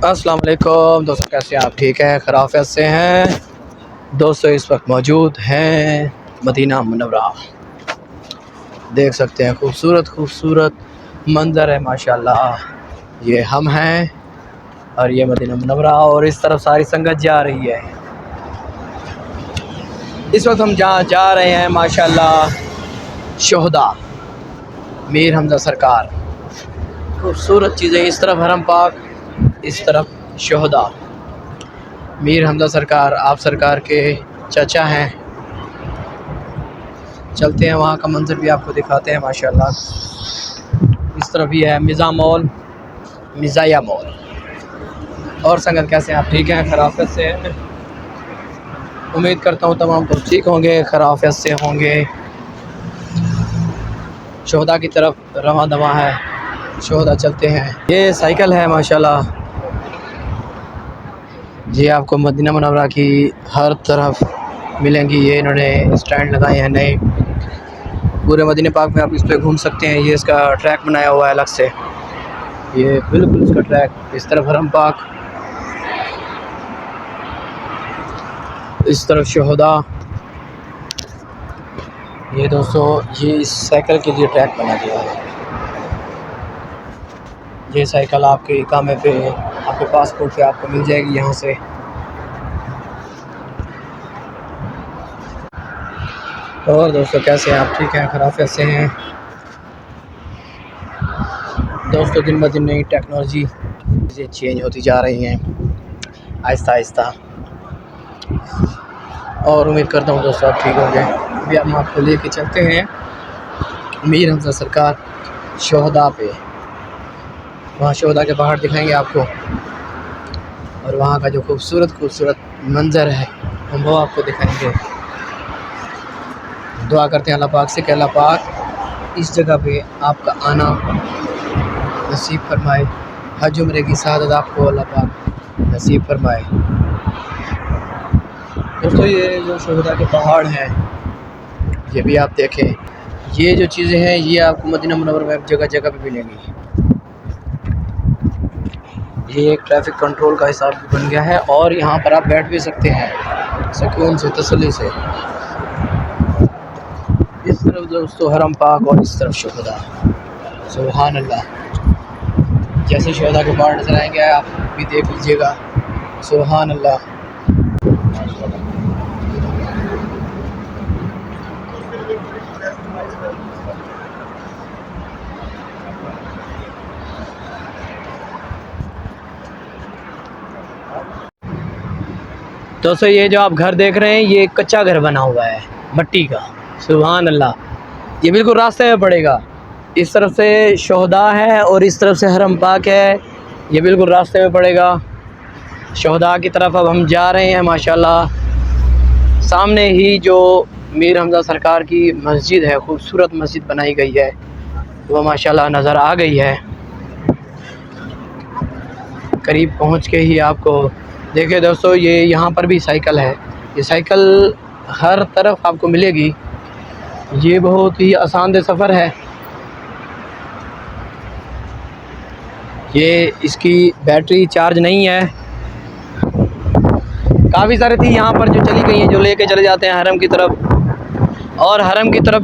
अस्सलाम वालेकुम दोस्तों, कैसे हैं आप? ठीक है, खराफियत से हैं दोस्तों। इस वक्त मौजूद हैं मदीना मुनव्वरा। देख सकते हैं खूबसूरत खूबसूरत मंज़र है माशाल्लाह। ये हम हैं और ये मदीना मुनव्वरा, और इस तरफ सारी संगत जा रही है। इस वक्त हम जहाँ जा रहे हैं माशाल्लाह शोहदा मीर हमज़ा सरकार। खूबसूरत चीज़ें, इस तरफ हरम पाक, इस तरफ शोहदा। मीर हमज़ा सरकार आप सरकार के चाचा हैं। चलते हैं, वहाँ का मंज़र भी आपको दिखाते हैं माशाल्लाह। इस तरफ भी है मिज़ा मॉल, मिज़ाया मॉल। और संगत कैसे हैं आप? ठीक हैं, खराफियत से हैं। उम्मीद करता हूँ तमाम लोग ठीक होंगे, खराफियत से होंगे। शोहदा की तरफ रवां दवा है, शोहदा चलते हैं। ये साइकिल है माशाल्लाह। ये आपको मदीना मुनव्वरा की हर तरफ मिलेंगी। ये इन्होंने स्टैंड लगाए हैं नए। पूरे मदीना पाक में आप इस पे घूम सकते हैं। ये इसका ट्रैक बनाया हुआ है अलग से। ये बिल्कुल इसका ट्रैक। इस तरफ हरम पाक, इस तरफ शोहदा। ये दोस्तों, ये इस साइकिल के लिए ट्रैक बना दिया है। ये साइकिल आपके इकामे पे, आपके पासपोर्ट पे आपको मिल जाएगी यहाँ से। और दोस्तों कैसे हैं आप? ठीक हैं, खराफियत से हैं दोस्तों। दिन ब दिन नई टेक्नोलॉजी चीज़ें चेंज होती जा रही हैं आहिस्ता आहिस्ता, और उम्मीद करता हूँ दोस्तों आप ठीक होंगे। अभी हम आपको लेके चलते हैं मीर हमज़ा सरकार शोहदा पे। वहाँ शोहदा के पहाड़ दिखाएंगे आपको, और वहाँ का जो खूबसूरत खूबसूरत मंज़र है हम वो आपको दिखाएंगे। दुआ करते हैं अल्लाह पाक से कि अल्लाह पाक इस जगह पे आपका आना नसीब फरमाए। हज उम्रे की सआदत आपको अल्लाह पाक नसीब फरमाए। दोस्तों ये जो शोहदा के पहाड़ हैं, ये भी आप देखें। ये जो चीज़ें हैं ये आपको मदीना मुनव्वरा में जगह जगह पे मिलेंगी। ये एक ट्रैफिक कंट्रोल का हिसाब भी बन गया है, और यहाँ पर आप बैठ भी सकते हैं सुकून से, तसल्ली से। इस तरफ दोस्तों हरम पाक और इस तरफ शोहदा। सुभान अल्लाह। जैसे शोहदा के पहाड़ नजर आएंगे आप भी देख लीजिएगा। सुभान अल्लाह। दोस्तों ये जो आप घर देख रहे हैं ये कच्चा घर बना हुआ है मट्टी का। सुभान अल्लाह। ये बिल्कुल रास्ते में पड़ेगा। इस तरफ से शोहदा है और इस तरफ से हरम पाक है। ये बिल्कुल रास्ते में पड़ेगा। शोहदा की तरफ अब हम जा रहे हैं माशाल्लाह। सामने ही जो मीर हमज़ा सरकार की मस्जिद है, खूबसूरत मस्जिद बनाई गई है, वो माशाल्लाह नज़र आ गई है। करीब पहुंच के ही आपको देखिए दोस्तों, ये यहाँ पर भी साइकिल है। ये साइकिल हर तरफ आपको मिलेगी। ये बहुत ही आसान सफ़र है। ये इसकी बैटरी चार्ज नहीं है। काफ़ी सारी थी यहाँ पर जो चली गई हैं, जो लेके चले जाते हैं हरम की तरफ। और हरम की तरफ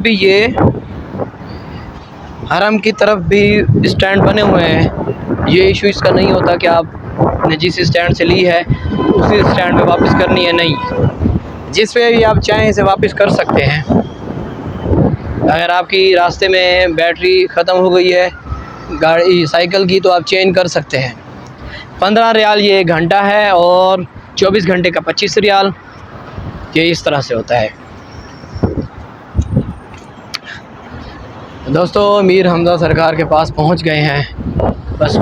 भी स्टैंड बने हुए हैं। ये इशू इसका नहीं होता कि आपने जिस स्टैंड से ली है उसी स्टैंड पे वापस करनी है, नहीं, जिस पे भी आप चाहें इसे वापस कर सकते हैं। अगर आपकी रास्ते में बैटरी ख़त्म हो गई है गाड़ी साइकिल की, तो आप चेंज कर सकते हैं। 15 रियाल ये 1 घंटा है, और 24 घंटे का 25 रियाल। ये इस तरह से होता है दोस्तों। मीर हमज़ा सरकार के पास पहुंच गए हैं। बस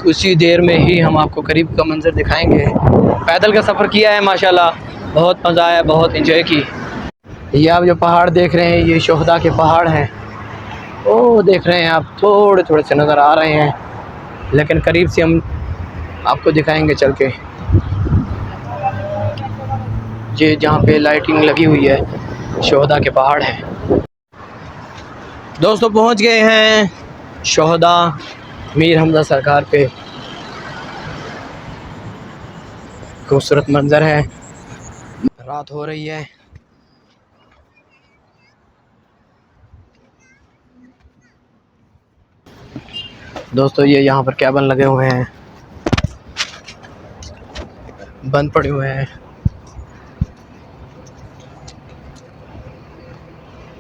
कुछ ही देर में ही हम आपको करीब का मंज़र दिखाएंगे। पैदल का सफ़र किया है माशाल्लाह, बहुत मज़ा आया, बहुत इंजॉय की। ये आप जो पहाड़ देख रहे हैं ये शोहदा के पहाड़ हैं। ओ देख रहे हैं आप, थोड़े थोड़े से नज़र आ रहे हैं, लेकिन करीब से हम आपको दिखाएंगे चल के। ये जहाँ पे लाइटिंग लगी हुई है शोहदा के पहाड़ हैं। दोस्तों पहुँच गए हैं शोहदा मीर हमज़ा सरकार पे। खूबसूरत मंजर है। रात हो रही है। दोस्तों ये यहाँ पर कैबन लगे हुए हैं, बंद पड़े हुए हैं।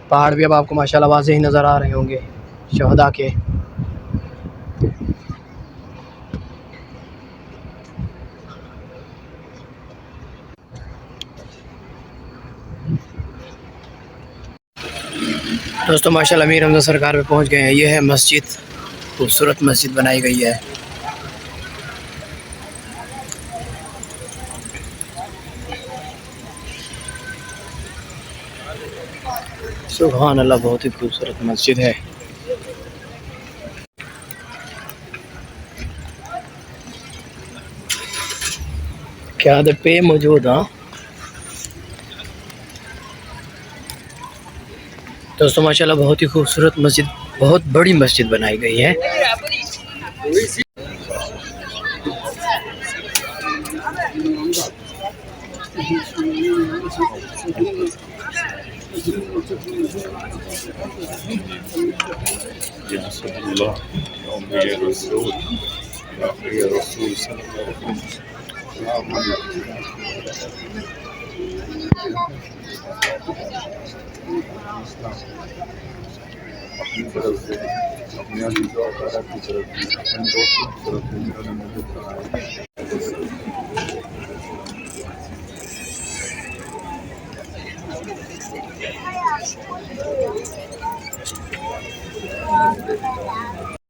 पहाड़ भी अब आपको माशाल्लाह वाज़ेह ही नज़र आ रहे होंगे शहदा के। दोस्तों माशाल्लाह मीर हमज़ा सरकार पे पहुंच गए हैं। ये है मस्जिद, खूबसूरत मस्जिद बनाई गई है। सुभान अल्लाह, बहुत ही खूबसूरत मस्जिद है। क्या पे मौजूद। हाँ दोस्तों माशाल्लाह बहुत ही खूबसूरत मस्जिद, बहुत बड़ी मस्जिद बनाई गई है। अपनी तरफ से अपने अजीज़ों और अहबाब की तरफ से अपने दोस्तों की तरफ से जिन्होंने मुझे पढ़ाया।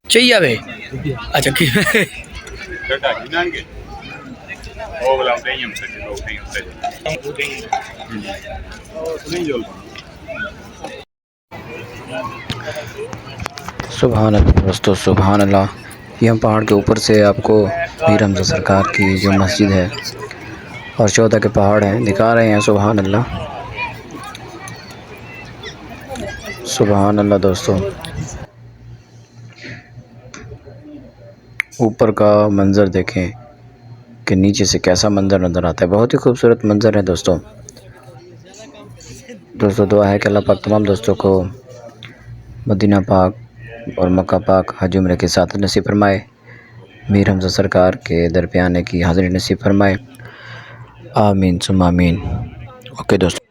चाहिए भाई। अच्छा सुभान अल्लाह दोस्तों, सुभान अल्लाह। ये हम पहाड़ के ऊपर से आपको मीर हमज़ा सरकार की जो मस्जिद है और शहदा के पहाड़ हैं दिखा रहे हैं। सुभान अल्लाह, सुभान अल्लाह। दोस्तों ऊपर का मंज़र देखें कि नीचे से कैसा मंज़र नज़र आता है। बहुत ही खूबसूरत मंज़र है दोस्तों। दुआ है कि अल्लाह पाक तमाम दोस्तों को मदीना पाक और मक्का पाक हज उम्रे के साथ नसीब फरमाए। मीर हमज़ा सरकार के दर पे आने की हाज़िरी नसीब फरमाए। आमीन सुम्मा आमीन। ओके दोस्तों।